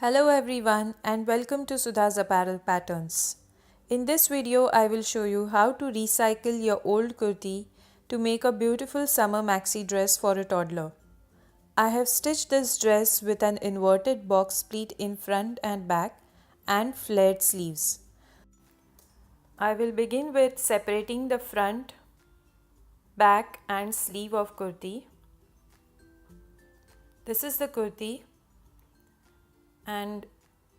Hello everyone and welcome to Sudha's Apparel Patterns. In this video, I will show you how to recycle your old kurti to make a beautiful summer maxi dress for a toddler. I have stitched this dress with an inverted box pleat in front and back and flared sleeves. I will begin with separating the front, back and sleeve of kurti. This is the kurti. And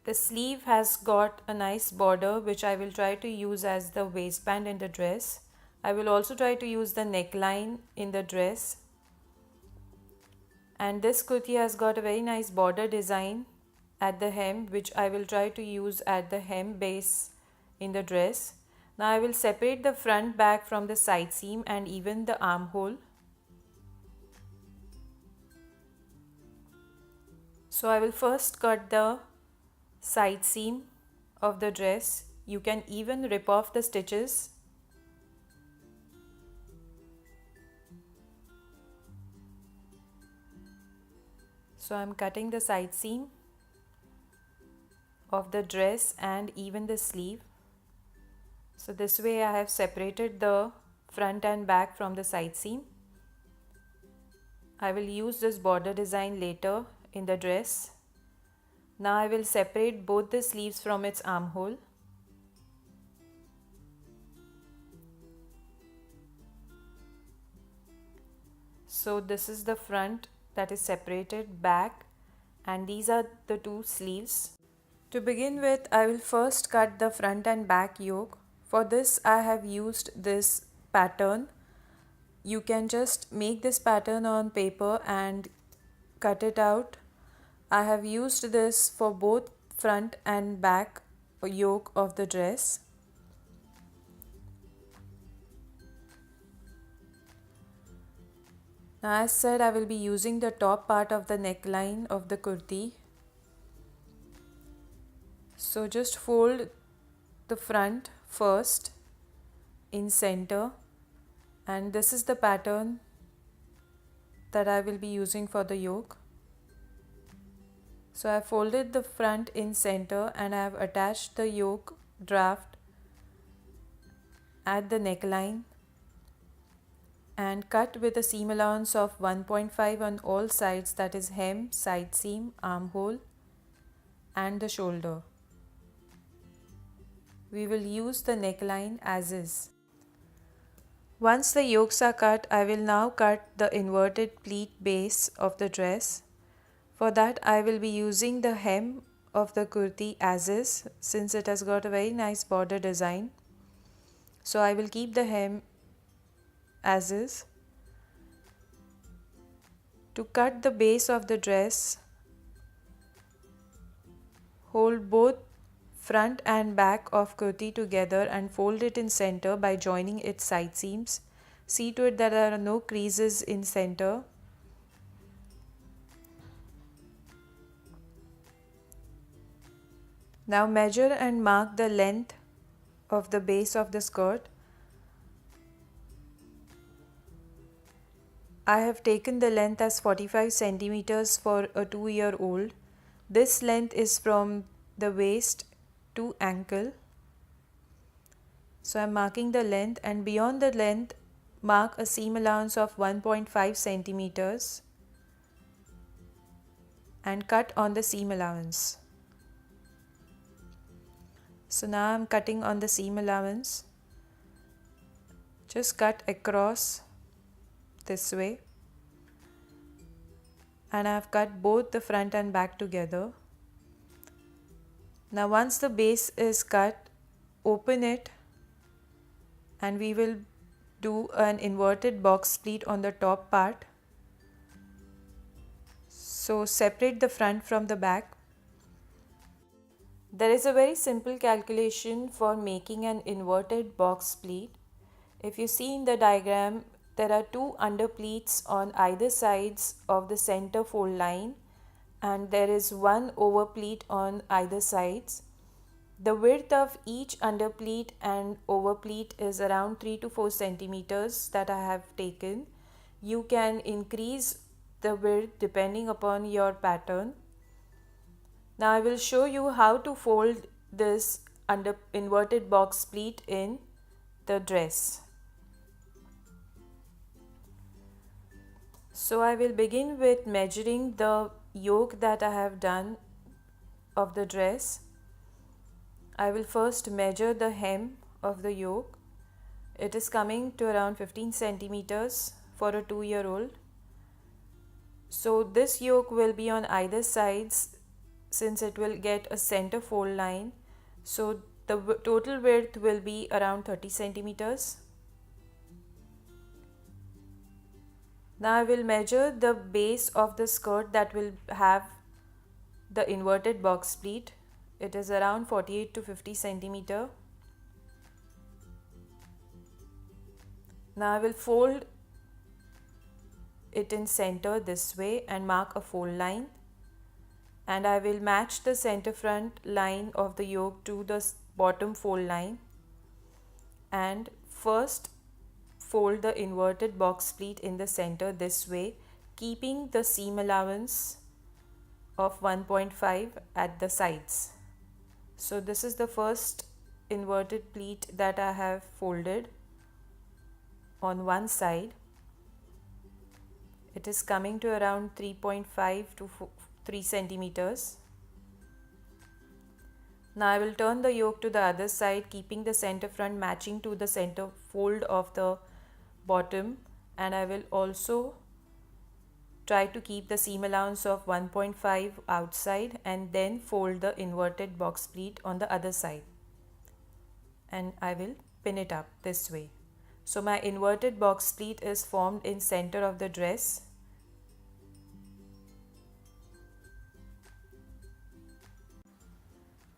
the sleeve has got a nice border which I will try to use as the waistband in the dress. I will also try to use the neckline in the dress. And this kurti has got a very nice border design at the hem which I will try to use at the hem base in the dress. Now I will separate the front back from the side seam and even the armhole. So I will first cut the side seam of the dress. You can even rip off the stitches. So I am cutting the side seam of the dress and even the sleeve. So this way I have separated the front and back from the side seam. I will use this border design later in the dress. Now I will separate both the sleeves from its armhole. So this is the front that is separated, back, and these are the two sleeves. To begin with, I will first cut the front and back yoke. For this I have used this pattern. You can just make this pattern on paper and cut it out. I have used this for both front and back yoke of the dress. Now as said, I will be using the top part of the neckline of the kurti. So just fold the front first in center, and this is the pattern that I will be using for the yoke. So I have folded the front in center and I have attached the yoke draft at the neckline and cut with a seam allowance of 1.5 on all sides, that is hem, side seam, armhole and the shoulder. We will use the neckline as is. Once the yokes are cut, I will now cut the inverted pleat base of the dress. For that I will be using the hem of the kurti as is, since it has got a very nice border design. So I will keep the hem as is. To cut the base of the dress, hold both front and back of kurti together and fold it in center by joining its side seams. See to it that there are no creases in center. Now measure and mark the length of the base of the skirt. I have taken the length as 45 centimeters for a 2-year-old. This length is from the waist to ankle. So I am marking the length, and beyond the length mark a seam allowance of 1.5 centimeters and cut on the seam allowance. So now I am cutting on the seam allowance. Just cut across this way, and I have cut both the front and back together. Now once the base is cut, open it and we will do an inverted box pleat on the top part. So separate the front from the back. There is a very simple calculation for making an inverted box pleat. If you see in the diagram, there are two under pleats on either sides of the center fold line, and there is one over pleat on either sides. The width of each under pleat and over pleat is around 3 to 4 centimeters that I have taken. You can increase the width depending upon your pattern. Now I will show you how to fold this under inverted box pleat in the dress. So I will begin with measuring the yoke that I have done of the dress. I will first measure the hem of the yoke. It is coming to around 15 centimeters for a 2-year-old. So this yoke will be on either sides since it will get a center fold line. So the total width will be around 30 centimeters. Now I will measure the base of the skirt that will have the inverted box pleat. It is around 48 to 50 centimeter. Now I will fold it in center this way and mark a fold line, and I will match the center front line of the yoke to the bottom fold line, and first fold the inverted box pleat in the center this way, keeping the seam allowance of 1.5 at the sides. So this is the first inverted pleat that I have folded on one side. It is coming to around 3.5 to 3 centimeters. Now I will turn the yoke to the other side, keeping the center front matching to the center fold of the bottom, and I will also try to keep the seam allowance of 1.5 outside and then fold the inverted box pleat on the other side, and I will pin it up this way. So my inverted box pleat is formed in center of the dress.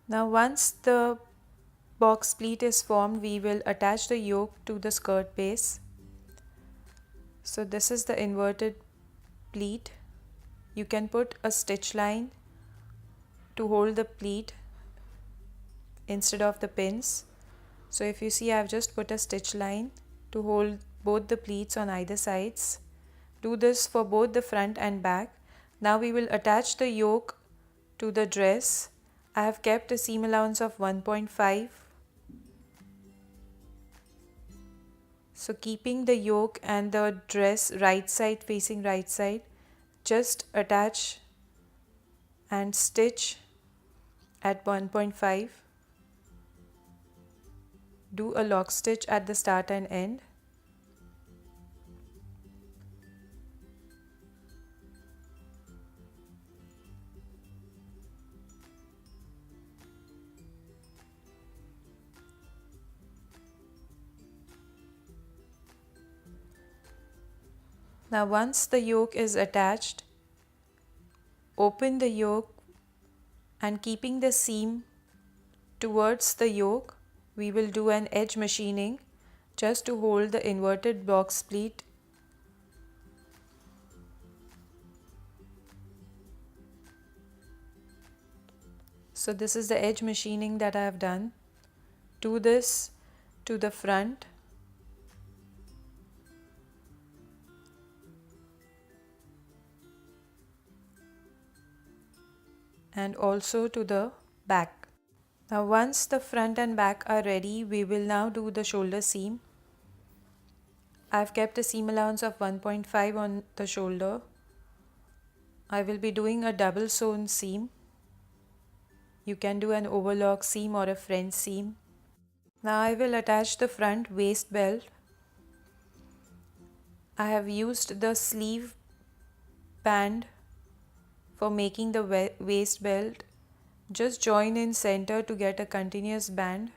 Now once the box pleat is formed, we will attach the yoke to the skirt base. So this is the inverted pleat. You can put a stitch line to hold the pleat instead of the pins. So if you see, I have just put a stitch line to hold both the pleats on either sides. Do this for both the front and back. Now we will attach the yoke to the dress. I have kept a seam allowance of 1.5. So keeping the yoke and the dress right side facing right side, just attach and stitch at 1.5. Do a lock stitch at the start and end. Now once the yoke is attached, open the yoke and keeping the seam towards the yoke, we will do an edge machining just to hold the inverted box pleat. So this is the edge machining that I have done. Do this to the front. And also to the back. Now once the front and back are ready, we will now do the shoulder seam. I've kept a seam allowance of 1.5 on the shoulder. I will be doing a double sewn seam. You can do an overlock seam or a French seam. Now I will attach the front waist belt. I have used the sleeve band for making the waist belt. Just join in center to get a continuous band.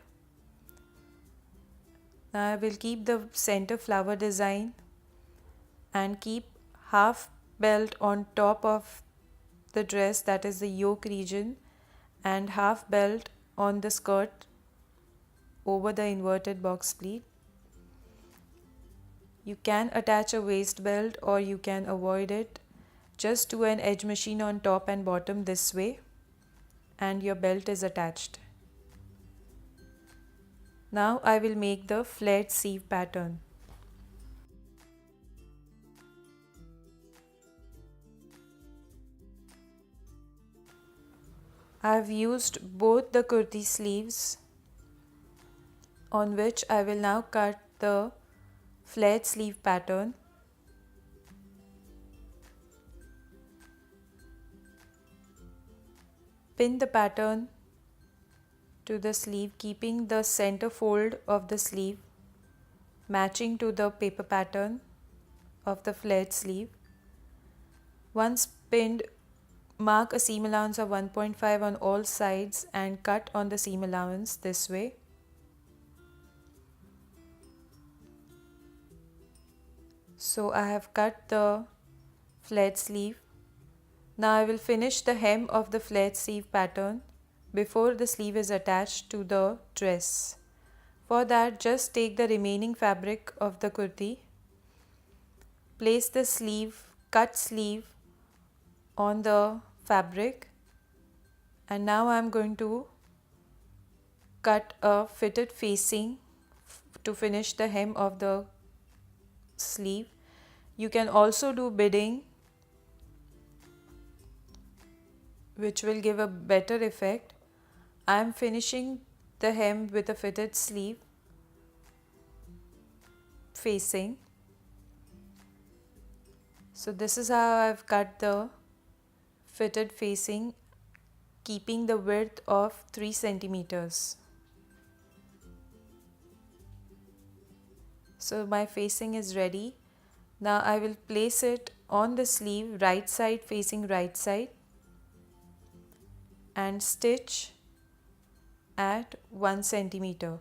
Now I will keep the center flower design and keep half belt on top of the dress, that is the yoke region, and half belt on the skirt over the inverted box pleat. You can attach a waist belt or you can avoid it. Just do an edge machine on top and bottom this way, and your belt is attached. Now I will make the flared sleeve pattern. I have used both the kurti sleeves, on which I will now cut the flared sleeve pattern. Pin the pattern to the sleeve, keeping the center fold of the sleeve matching to the paper pattern of the flared sleeve. Once pinned, mark a seam allowance of 1.5 on all sides and cut on the seam allowance this way. So I have cut the flared sleeve. Now I will finish the hem of the flared sleeve pattern before the sleeve is attached to the dress. For that, just take the remaining fabric of the kurti, place the sleeve, cut sleeve on the fabric, and now I am going to cut a fitted facing to finish the hem of the sleeve. You can also do bidding, which will give a better effect. I am finishing the hem with a fitted sleeve facing. So this is how I have cut the fitted facing, keeping the width of 3 centimeters. So my facing is ready. Now I will place it on the sleeve, right side facing right side, and stitch at 1 centimeter.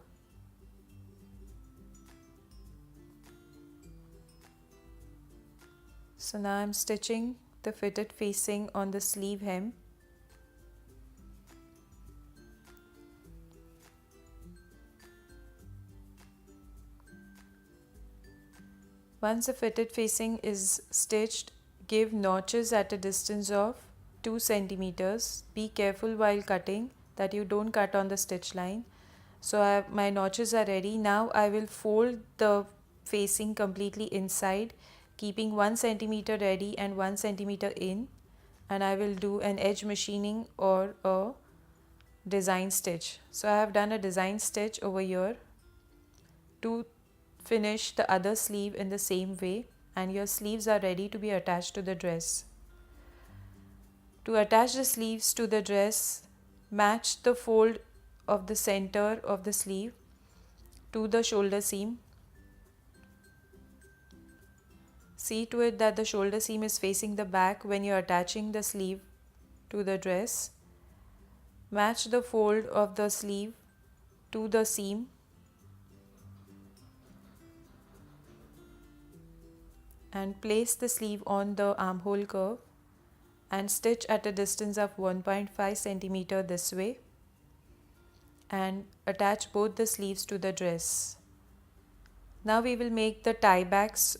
So now I am stitching the fitted facing on the sleeve hem. Once the fitted facing is stitched, give notches at a distance of 2 centimeters. Be careful while cutting that you don't cut on the stitch line. So my notches are ready. Now I will fold the facing completely inside, keeping 1 centimeter ready and 1 centimeter in, and I will do an edge machining or a design stitch. So I have done a design stitch over here to finish the other sleeve in the same way, and your sleeves are ready to be attached to the dress. To attach the sleeves to the dress, match the fold of the center of the sleeve to the shoulder seam. See to it that the shoulder seam is facing the back when you are attaching the sleeve to the dress. Match the fold of the sleeve to the seam. And place the sleeve on the armhole curve and stitch at a distance of 1.5 centimeter this way, and attach both the sleeves to the dress. Now we will make the tie backs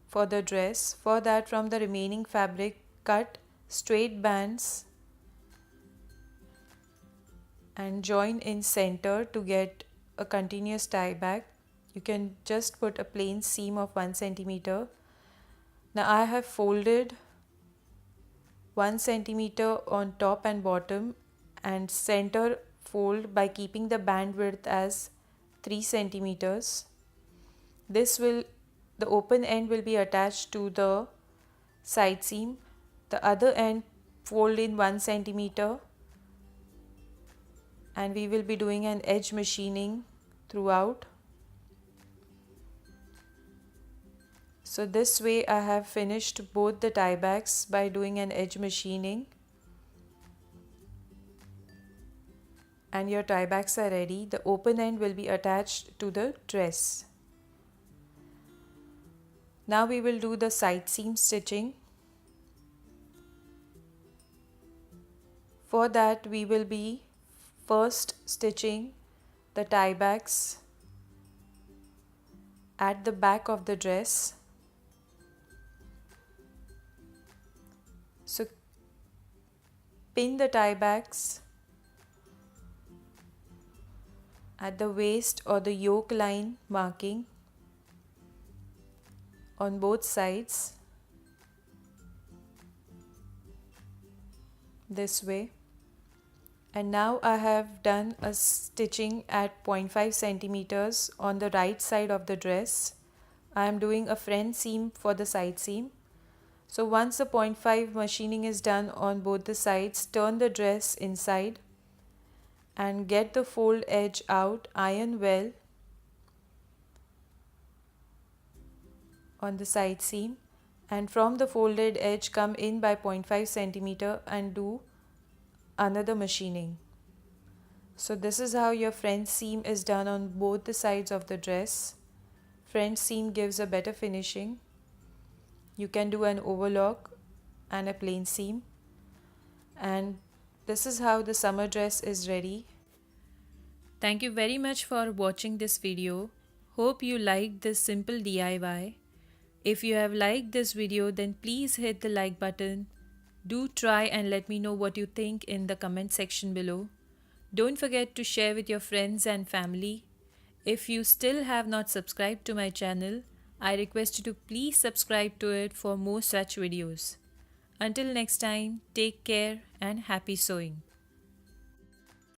for the dress. For that, from the remaining fabric, cut straight bands and join in center to get a continuous tie back. You can just put a plain seam of 1 centimeter. Now I have folded 1 centimeter on top and bottom and center fold by keeping the band width as 3 centimeters. The open end will be attached to the side seam. The other end fold in 1 centimeter, and we will be doing an edge machining throughout. So this way I have finished both the tie backs by doing an edge machining, and your tie backs are ready. The open end will be attached to the dress. Now we will do the side seam stitching. For that, we will be first stitching the tie backs at the back of the dress. So pin the tie backs at the waist or the yoke line marking on both sides this way. And now I have done a stitching at 0.5 centimeters on the right side of the dress. I am doing a front seam for the side seam. So once the 0.5 machining is done on both the sides, turn the dress inside and get the fold edge out, iron well on the side seam, and from the folded edge come in by 0.5 centimeter and do another machining. So this is how your front seam is done on both the sides of the dress. Front seam gives a better finishing. You can do an overlock and a plain seam. And this is how the summer dress is ready. Thank you very much for watching this video. Hope you liked this simple DIY. If you have liked this video, then please hit the like button. Do try and let me know what you think in the comment section below. Don't forget to share with your friends and family. If you still have not subscribed to my channel, I request you to please subscribe to it for more such videos. Until next time, take care and happy sewing.